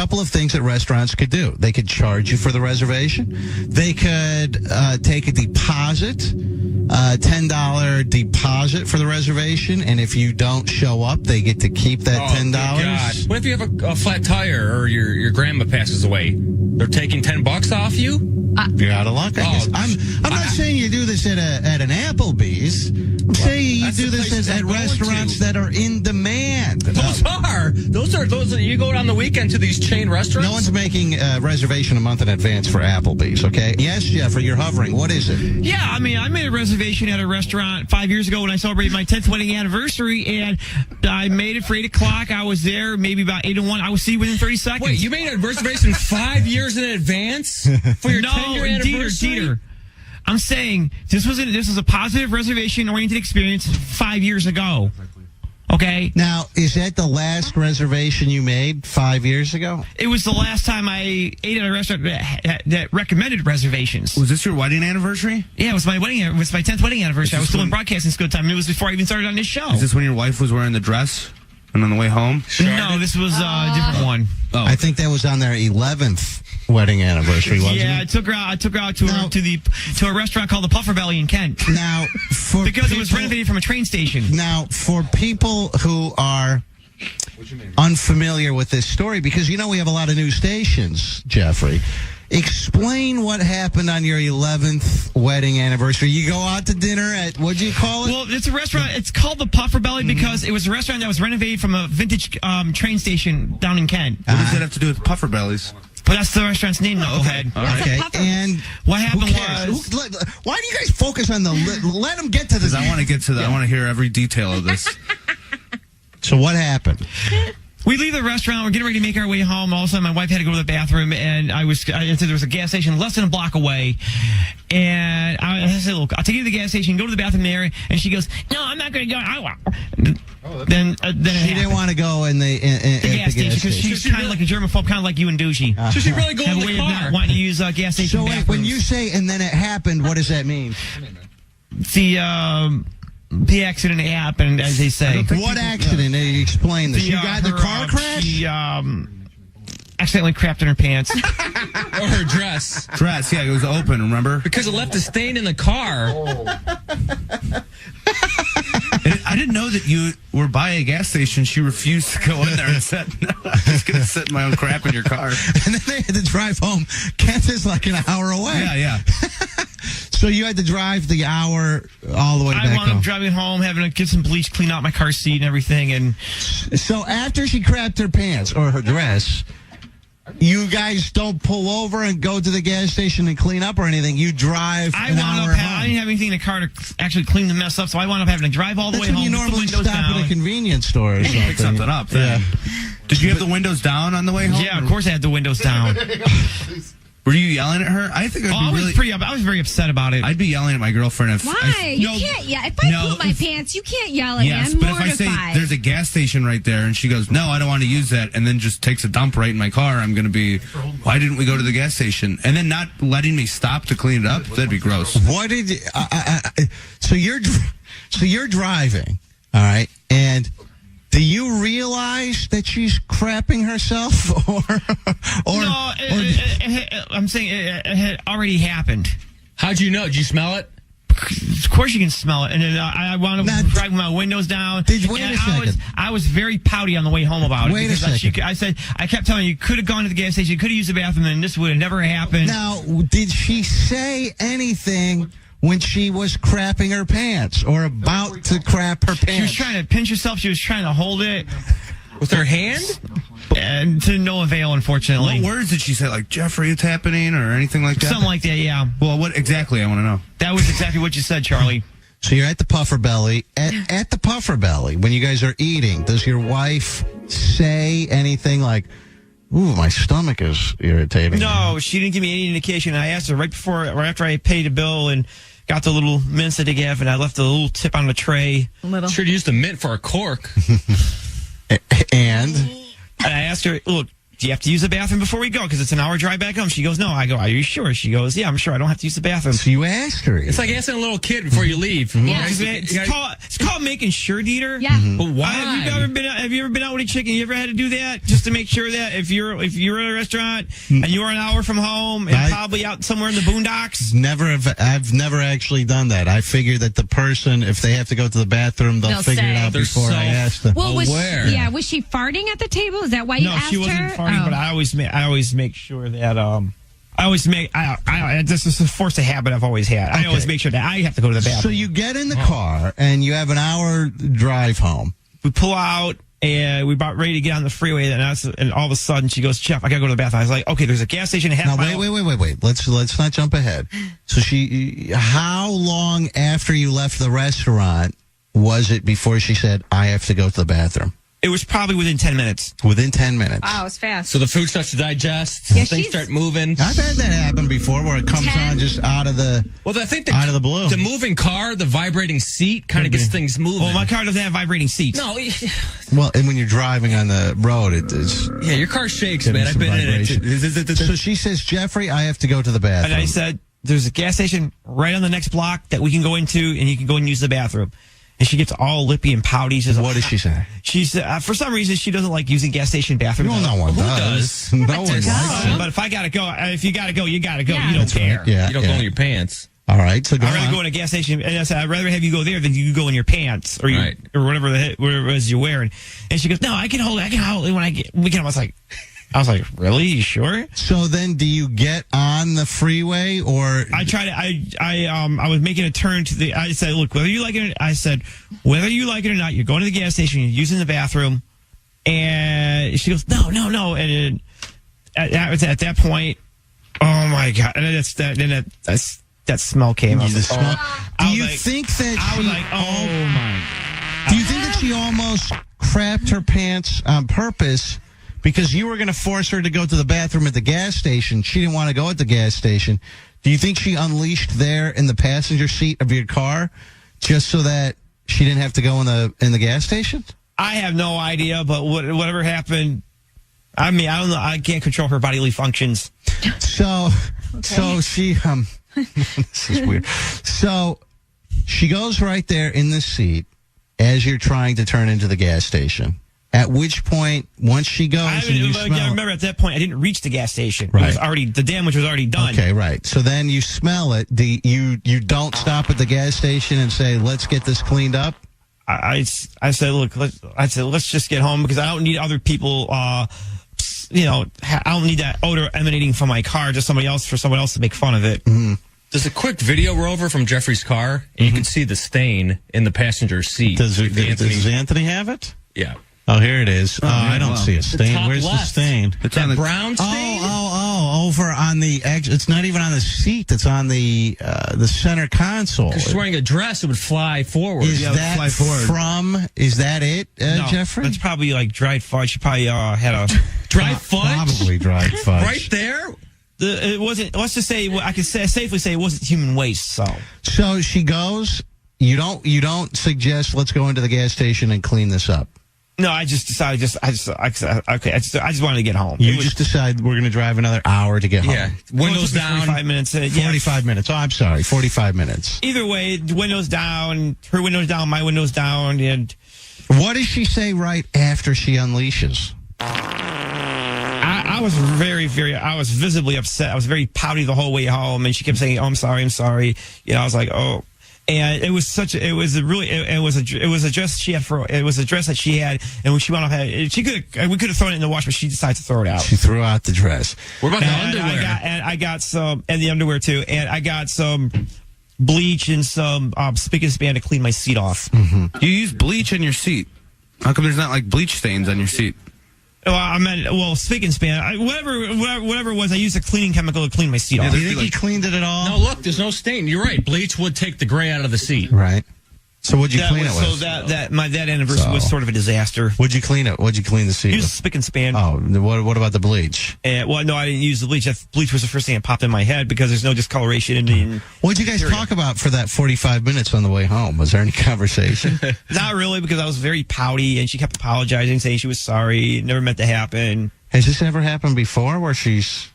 couple of things that restaurants could do. They could charge you for the reservation. They could take a deposit, $10 deposit for the reservation, and if you don't show up, they get to keep that $10. God. What if you have a flat tire or your grandma passes away? They're taking $10 off you? You're out of luck, I guess. I'm not saying you do this at an Applebee's. I'm saying you do this at restaurants that are in demand. Those are you go down the weekend to these chain restaurants? No one's making a reservation a month in advance for Applebee's, okay? Yes, Jeffrey, you're hovering. What is it? Yeah, I mean, I made a reservation at a restaurant 5 years ago when I celebrated my 10th wedding anniversary, and I made it for 8 o'clock. I was there maybe about 8 to 1. I was see within 30 seconds. Wait, you made a reservation 5 years in advance for your 10-year anniversary? Dieter. I'm saying this was a positive reservation-oriented experience 5 years ago. Okay. Now, is that the last reservation you made 5 years ago? It was the last time I ate at a restaurant that recommended reservations. Was this your wedding anniversary? Yeah, it was my wedding. It was my 10th wedding anniversary. I was still in broadcasting school at the time. It was before I even started on this show. Is this when your wife was wearing the dress and on the way home? No, this was a different one. Oh. I think that was on their 11th wedding anniversary, wasn't it? Yeah, I took her out to a restaurant called the Puffer Belly in Kent. Now, because it was renovated from a train station. Now, for people who are unfamiliar with this story, because we have a lot of news stations, Jeffrey, explain what happened on your 11th wedding anniversary. You go out to dinner at, what'd you call it? Well, it's a restaurant. It's called the Puffer Belly because it was a restaurant that was renovated from a vintage train station down in Kent. What does that have to do with Puffer Bellies? But that's the restaurant's name, knucklehead. Okay. And what happened was... Why do you guys focus on let them get to this? Because I want to get to I want to hear every detail of this. So what happened? We leave the restaurant. We're getting ready to make our way home. All of a sudden, my wife had to go to the bathroom, and I said there was a gas station less than a block away. And I said, look, I'll take you to the gas station, go to the bathroom there. And she goes, no, I'm not going to go. Then she didn't want to go in the gas station because she's kind of like a germaphobe, kind of like you and Douchey. So she really go in the car. Not wanting to use gas station So wait, when you say, and then it happened, what does that mean? The accident happened, as they say. What accident? Explain this. You got in the car crash? She accidentally crapped in her pants. Or her dress. Dress, yeah, it was open, remember? Because it left a stain in the car. I didn't know that you were by a gas station. She refused to go in there and said, no, I'm just going to sit in my own crap in your car. And then they had to drive home. Kent is like an hour away. Yeah. So you had to drive the hour all the way back home. I wound up driving home, having to get some bleach, clean out my car seat and everything. And so after she crapped her pants or her dress, you guys don't pull over and go to the gas station and clean up or anything. You drive an hour home. I didn't have anything in the car to actually clean the mess up, so I wound up having to drive all the way home. That's when you normally stop at a convenience store or something. Pick something up. Then. Yeah. Did you have the windows down on the way home? Yeah, of course I had the windows down. Were you yelling at her? I think I'd be I was very upset about it. I'd be yelling at my girlfriend if... Why? You can't yell. If I poop my pants, you can't yell at me. I'm but mortified. if I say there's a gas station right there and she goes, no, I don't want to use that, and then just takes a dump right in my car, I'm going to be, why didn't we go to the gas station? And then not letting me stop to clean it up, that'd be gross. What did you... So you're driving, all right, and... Do you realize that she's crapping herself, No, I'm saying it had already happened. How'd you know? Did you smell it? Of course you can smell it. And then I wound up driving my windows down. I was very pouty on the way home about it. Wait a second. I kept telling you could have gone to the gas station, you could have used the bathroom, and this would have never happened. Now, did she say anything when she was crapping her pants or about to crap her pants? She was trying to pinch herself. She was trying to hold it. With her hand? And to no avail, unfortunately. What words did she say? Like, Jeffrey, it's happening, or anything like that? Something like that, yeah. Well, what exactly? I want to know. That was exactly what you said, Charlie. So you're at the Puffer Belly. At the Puffer Belly, when you guys are eating, does your wife say anything like, ooh, my stomach is irritating? No, she didn't give me any indication. I asked her right after I paid the bill and got the little mints that they gave, and I left a little tip on the tray. Should have used a mint for a cork. And I asked her, look, do you have to use the bathroom before we go? Because it's an hour drive back home. She goes, no. I go, are you sure? She goes, yeah, I'm sure. I don't have to use the bathroom. So you asked her. It's like asking a little kid before you leave. Yeah. It's called making sure, Dieter. Yeah. But why? Have you ever been out with a chick and you ever had to do that just to make sure that if you're at a restaurant and you're an hour from home and probably out somewhere in the boondocks? I've never actually done that. I figure that the person, if they have to go to the bathroom, they'll figure it out They're before I ask them. Well, was Aware. was she farting at the table? Is that why you No, asked she wasn't her? farting, but I always make sure that this is a force of habit I've always had. I always make sure that I have to go to the bathroom. So you get in the car and you have an hour drive home. We pull out and we about ready to get on the freeway, and all of a sudden she goes, Jeff, I gotta go to the bathroom. I was like, okay, there's a gas station a half Now mile. wait. Let's not jump ahead. So how long after you left the restaurant was it before she said, I have to go to the bathroom? It was probably within 10 minutes. Within 10 minutes. Wow, it's fast. So the food starts to digest. Yeah, things start moving. I've had that happen before where it comes 10. on just out of the out of the blue. The moving car, the vibrating seat kind of gets things moving. Well, my car doesn't have vibrating seats. No, Well, and when you're driving on the road, it's yeah, your car shakes, getting man. I've some been in vibration. it. So she says, Jeffrey, I have to go to the bathroom. And I said, there's a gas station right on the next block that we can go into, and you can go and use the bathroom. And she gets all lippy and pouty. She says, What does she say? She said, for some reason, she doesn't like using gas station bathrooms. No one Who does. does? No one likes it. But if I gotta go, if you gotta go, you gotta go. Yeah. You don't care. Yeah, You don't go in your pants. All right, so go I'd rather on. go in a gas station, and I said, I'd rather have you go there than you go in your pants or Right. or whatever it is you're wearing. And she goes, no, I can hold it when I get. I was like, really? You sure? So then, do you get on the freeway or? I tried to, I was making a turn to the, I said, look, whether you like it, whether you like it or not, you're going to the gas station, you're using the bathroom. And she goes, no. And at that point, oh my God. And that smell came. I was The like, smell. Do you think that I was she? like, oh my. Do you think that she almost crapped her pants on purpose because you were going to force her to go to the bathroom at the gas station? She didn't want to go at the gas station. Do you think she unleashed there in the passenger seat of your car just so that she didn't have to go in the gas station? I have no idea, but whatever happened, I mean, I don't know. I can't control her bodily functions. So she this is weird. So she goes right there in the seat as you're trying to turn into the gas station. At which point, once she goes, I remember at that point, I didn't reach the gas station. Right. It was already, the damage was already done. Okay, right. So then you smell it. You don't stop at the gas station and say, "Let's get this cleaned up." I said, look, let's just get home because I don't need other people. I don't need that odor emanating from my car for someone else to make fun of it. Mm-hmm. There's a quick video rover from Jeffrey's car, and you can see the stain in the passenger seat. Does Anthony have it? Yeah. Oh, here it is. I don't see a stain. top Where's left. the stain? It's That on the brown stain? Over on the edge. It's not even on the seat. It's on the center console. If she's wearing a dress, it would fly forward. Is Yeah, that fly forward. Is that it, No, Jeffrey? that's probably like dried fudge. She probably had a Dry fudge? Probably dried fudge. Right there? It wasn't. Let's just say I can safely say it wasn't human waste. So she goes. You don't suggest let's go into the gas station and clean this up. No, I just decided. I just wanted to get home. You just decide we're going to drive another hour to get home. Yeah. Windows down. 45 minutes. 45 minutes. Oh, I'm sorry. 45 minutes. Either way, windows down, her windows down, my windows down, and What does she say right after she unleashes? I was I was visibly upset. I was very pouty the whole way home, and she kept saying, "Oh, I'm sorry." You know, I was like, "Oh." And it was a dress she had it was a dress that she had, and when she went off, we could have thrown it in the wash, but she decided to throw it out. She threw out the dress. What about the And underwear? I got some, and the underwear too, and I got some bleach and some spick and span to clean my seat off. You use bleach in your seat. How come there's not like bleach stains on your seat? Well, spick and span, whatever it was, I used a cleaning chemical to clean my seat off. Do you think he cleaned it at all? No, look, there's no stain. You're right. Bleach would take the gray out of the seat. Right. So what'd you clean it with? So that anniversary was sort of a disaster. What'd you clean it? What'd you clean the seat Use with? spick and span. Oh, what about the bleach? Well, no, I didn't use the bleach. Bleach was the first thing that popped in my head because there's no discoloration in What'd you guys talk about for that 45 minutes on the way home? Was there any conversation? Not really, because I was very pouty, and she kept apologizing, saying she was sorry, it never meant to happen. Has this ever happened before where she's...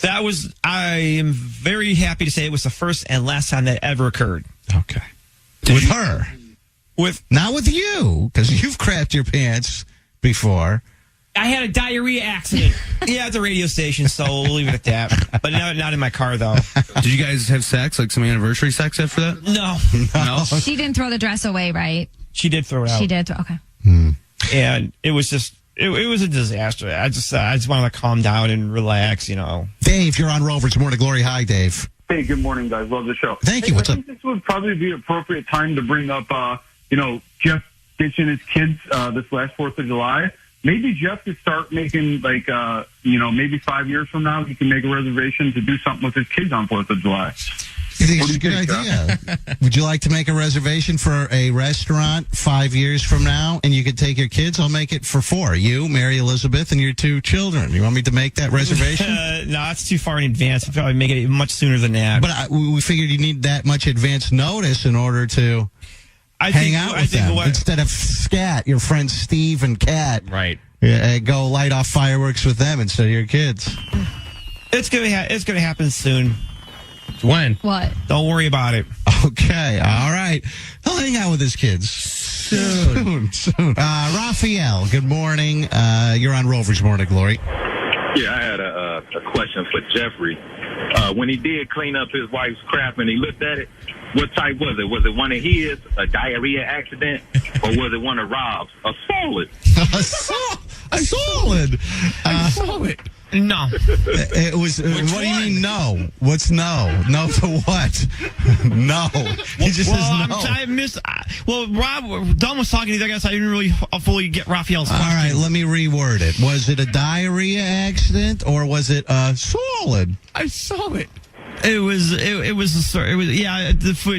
I am very happy to say it was the first and last time that ever occurred. Okay. With her? Not with you, because you've crapped your pants before. I had a diarrhea accident. Yeah, at the radio station, so we'll leave it at that. But not in my car, though. Did you guys have sex, like some anniversary sex after that? No. She didn't throw the dress away, right? She did throw it out. She did. Okay. And it was just, it was a disaster. I just wanted to calm down and relax, you know. Dave, you're on Rover's Morning Glory. Hi, Dave. Hey, good morning, guys. Love the show. Thank you. What's up? I think this would probably be an appropriate time to bring up, Jeff ditching his kids this last 4th of July. Maybe Jeff could start making, maybe 5 years from now, he can make a reservation to do something with his kids on 4th of July. You think it's a good idea? Would you like to make a reservation for a restaurant 5 years from now, and you could take your kids? I'll make it for 4. You, Mary Elizabeth, and your 2 children. You want me to make that reservation? No, it's too far in advance. I'll probably make it much sooner than that. But we figured you need that much advance notice in order to hang out with them. Instead of Scat, your friends Steve and Kat. Right. Go light off fireworks with them instead of your kids. It's gonna happen soon. When? What? Don't worry about it. Okay, all right. He'll hang out with his kids soon. Raphael, good morning. You're on Rover's Morning Glory. Yeah, I had a question for Jeffrey. When he did clean up his wife's crap and he looked at it, what type was it? Was it one of his, a diarrhea accident, or was it one of Rob's? A solid. A solid. No. It was. What do you mean? No. What's no? No to what? No. He just says no. I missed. Rob, Don was talking to you. I guess I didn't really fully get Raphael's question. All right, let me reword it. Was it a diarrhea accident or was it a solid? I saw it. It was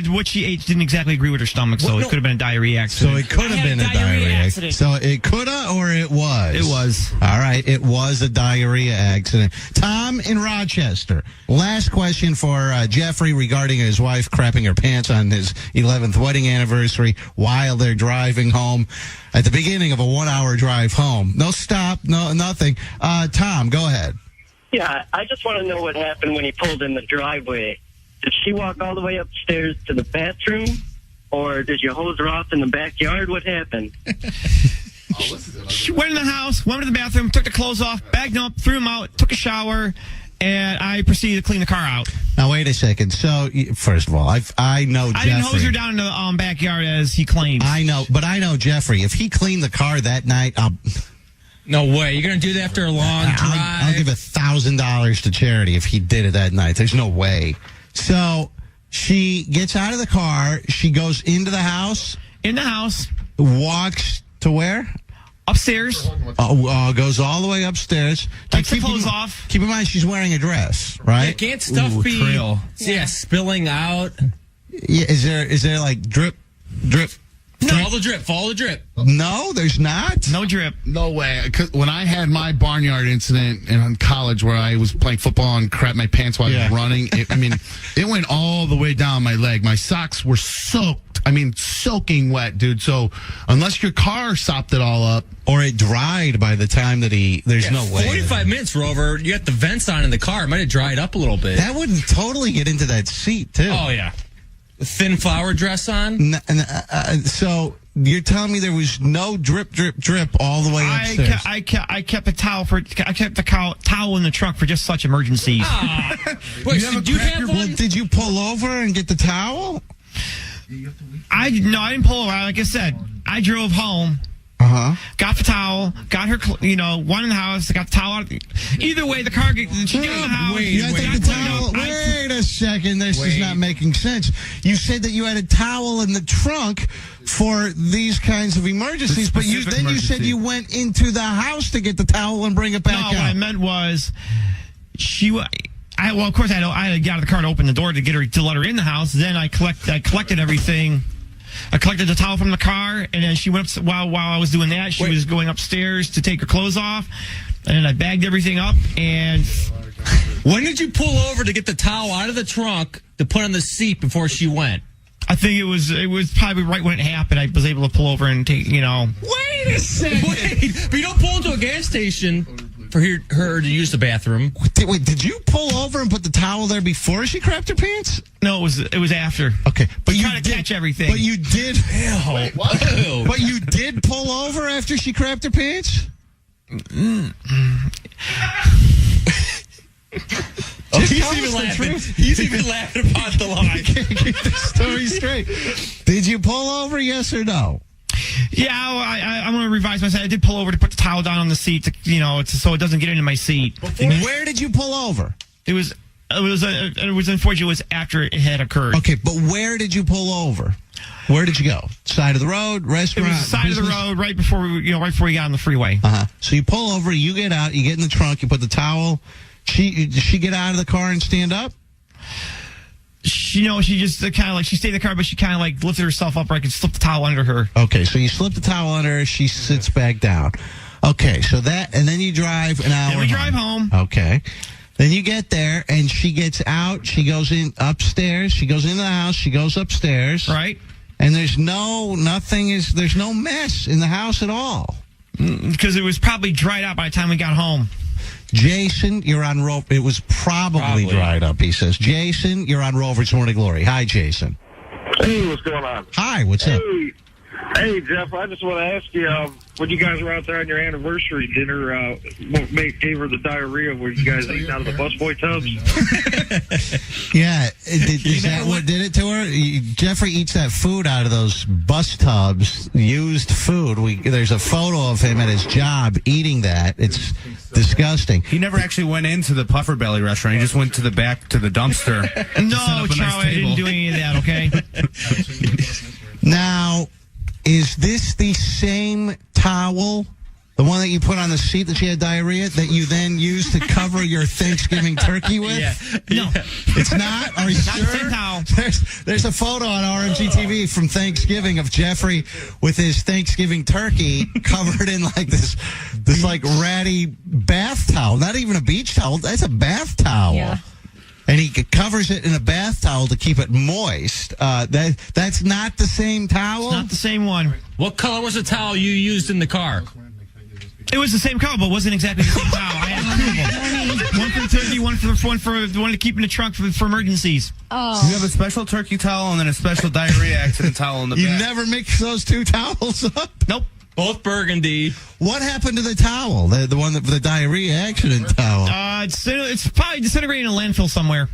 what she ate didn't exactly agree with her stomach, so it could have been a diarrhea accident. So it could have been a diarrhea accident. So it could have or it was? It was. All right, it was a diarrhea accident. Tom in Rochester. Last question for Jeffrey regarding his wife crapping her pants on his 11th wedding anniversary while they're driving home at the beginning of a 1-hour drive home. No stop, no nothing. Tom, go ahead. Yeah, I just want to know what happened when he pulled in the driveway. Did she walk all the way upstairs to the bathroom, or did you hose her off in the backyard? What happened? She went in the house, went to the bathroom, took the clothes off, bagged them up, threw them out, took a shower, and I proceeded to clean the car out. Now, wait a second. So, first of all, I know Jeffrey. I didn't hose her down in the backyard as he claimed. I know Jeffrey. If he cleaned the car that night, No way. You're going to do that after a long drive? I'll give $1,000 to charity if he did it that night. There's no way. So she gets out of the car. She goes into the house. In the house. Walks to where? Upstairs. Goes all the way upstairs. Takes the clothes off. Keep in mind she's wearing a dress, right? Yeah, can't stuff be trail. Yeah, spilling out? Yeah, is there like drip? No. Follow the drip. No, there's not. No drip. No way. 'Cause when I had my barnyard incident in college where I was playing football and crapped my pants while I was running, it went all the way down my leg. My socks were soaked. Soaking wet, dude. So unless your car sopped it all up. Or it dried by the time that there's no way. 45 minutes, Rover. You got the vents on in the car. It might have dried up a little bit. That would totally get into that seat, too. Oh, yeah. The thin flower dress on? So you're telling me there was no drip all the way upstairs? I kept the towel in the trunk for just such emergencies. Wait, did you have one? Well, did you pull over and get the towel? I didn't pull over. Like I said, I drove home. Got the towel, got her, one in the house, got the towel out. Either way, the car, she got in the house. Wait a second, this is not making sense. You said that you had a towel in the trunk for these kinds of emergencies, but you said you went into the house to get the towel and bring it back out. No, what I meant was, of course, I had to get out of the car to open the door to let her in the house. Then I collected everything. I collected the towel from the car, and then she went up, while I was doing that, she was going upstairs to take her clothes off, and then I bagged everything up, and... When did you pull over to get the towel out of the trunk to put on the seat before she went? I think it was probably right when it happened. I was able to pull over and take, Wait a second! Wait, but you don't pull into a gas station for her to use the bathroom. Did you pull over and put the towel there before she crapped her pants? No, it was after. Okay, but you trying to catch everything. But you did. Wait, what? But you did pull over after she crapped her pants. He's even laughing. He's even laughing about the line. Can't keep the story straight. Did you pull over? Yes or no? Yeah, I'm going to revise myself. I did pull over to put the towel down on the seat, so it doesn't get into my seat. Where did you pull over? It was unfortunate. It was after it had occurred. Okay, but where did you pull over? Where did you go? Side of the road, restaurant? It was the side of the road, right before we got on the freeway. So you pull over, you get out, you get in the trunk, you put the towel. Did she get out of the car and stand up? She just kind of she stayed in the car, but she kind of lifted herself up, and slipped the towel under her. Okay, so you slip the towel under her, she sits back down. Okay, so and then you drive an hour. Then we drive home. Okay. Then you get there, and she gets out, she goes in upstairs, she goes into the house, she goes upstairs. Right. And there's no mess in the house at all. Because it was probably dried out by the time we got home. Jason, you're on Rover. It was probably dried up, he says. Jason, you're on Rover's Morning Glory. Hi, Jason. Hey, what's going on? Hi, what's up? Hey, Jeff, I just want to ask you, when you guys were out there on your anniversary dinner, what gave her the diarrhea? Were you guys eating out of the busboy tubs? Yeah, is that what did it to her? Jeffrey eats that food out of those bus tubs, used food. There's a photo of him at his job eating that. It's disgusting. He never actually went into the Puffer Belly restaurant. He just went to the back to the dumpster. No, Charlie, I didn't do any of that, okay? Now, is this the same towel, the one that you put on the seat that she had diarrhea, that you then used to cover your Thanksgiving turkey with? Yeah. No. It's not? Are you Not sure? the same towel. There's a photo on RMG TV from Thanksgiving of Jeffrey with his Thanksgiving turkey covered in this ratty bath towel. Not even a beach towel. That's a bath towel. Yeah. And he covers it in a bath towel to keep it moist. That's not the same towel? It's not the same one. What color was the towel you used in the car? It was the same color, but it wasn't exactly the same towel. I had two of them. One for the turkey, one for the one to keep in the trunk for emergencies. Oh. You have a special turkey towel and then a special diarrhea accident towel in the You back. never mix those two towels up? Nope. Both burgundy. What happened to the towel? The one the diarrhea accident towel? It's probably disintegrating in a landfill somewhere.